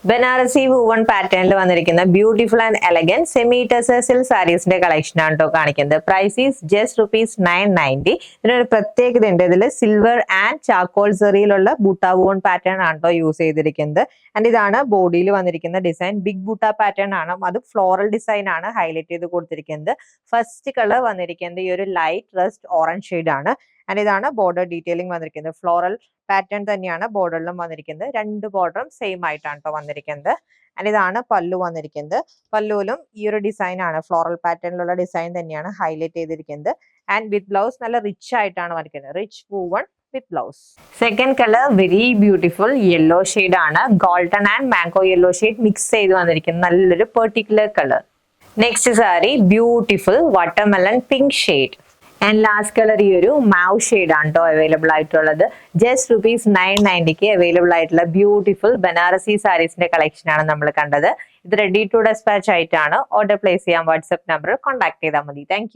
Banarasi woven പാറ്റേണിൽ വന്നിരിക്കുന്ന beautiful and elegant semi tussar സാരീസിന്റെ കളക്ഷൻ ആണ് കേട്ടോ കാണിക്കുന്നത്. Price is just ₹990. ഇതിനൊരു പ്രത്യേകത ഉണ്ട്, ഇതിൽ സിൽവർ ആൻഡ് ചാക്കോൾ സെറിയിലുള്ള ബൂട്ട വൂവൺ പാറ്റേൺ ആണ് കേട്ടോ യൂസ് ചെയ്തിരിക്കുന്നത്. ആൻഡ് ഇതാണ് ബോഡിയിൽ വന്നിരിക്കുന്ന ഡിസൈൻ. ബിഗ് ബൂട്ട പാറ്റേൺ ആണ്, അത് ഫ്ലോറൽ ഡിസൈൻ ആണ് ഹൈലൈറ്റ് ചെയ്ത് കൊടുത്തിരിക്കുന്നത്. ഫസ്റ്റ് കളർ വന്നിരിക്കുന്നത് ഈ ഒരു ലൈറ്റ് റസ്റ്റ് ഓറഞ്ച് ഷെയ്ഡ് ആണ്. ആൻഡ് ഇതാണ് ബോർഡർ ഡീറ്റെയിലിംഗ് വന്നിരിക്കുന്നത്. ഫ്ലോറൽ പാറ്റേൺ തന്നെയാണ് ബോർഡറിലും വന്നിരിക്കുന്നത്. രണ്ട് ബോർഡറും സെയിം ആയിട്ടാണ് കേട്ടോ വന്നിരിക്കുന്നത്. ആൻഡ് ഇതാണ് പല്ലു വന്നിരിക്കുന്നത്. പല്ലുവിലും ഈ ഒരു ഡിസൈൻ ആണ്, ഫ്ലോറൽ പാറ്റേണിലുള്ള ഡിസൈൻ തന്നെയാണ് ഹൈലൈറ്റ് ചെയ്തിരിക്കുന്നത്. ആൻഡ് വിത്ത് ബ്ലൗസ് നല്ല റിച്ച് ആയിട്ടാണ് വന്നിരിക്കുന്നത്. Rich woven with blouse. Second colour very beautiful yellow shade ആണ്. Golden and mango yellow shade mix ചെയ്ത് വന്നിരിക്കുന്നത് നല്ലൊരു particular colour. Next sari beautiful watermelon pink shade. And last colour ഈ ഒരു മാവ് ഷെയ്ഡ് ആണ് കേട്ടോ അവൈലബിൾ ആയിട്ടുള്ളത്. ജസ്റ്റ് ₹990 അവൈലബിൾ ആയിട്ടുള്ള ബ്യൂട്ടിഫുൾ ബനാറസി സാരീസിന്റെ കളക്ഷൻ ആണ് നമ്മൾ കണ്ടത്. ഇത് റെഡി ടു ഡെസ്പാച്ച് ആയിട്ടാണ്. ഓർഡർ പ്ലേസ് ചെയ്യാൻ വാട്സ്ആപ്പ് നമ്പർ കോൺടാക്ട് ചെയ്താൽ മതി. താങ്ക്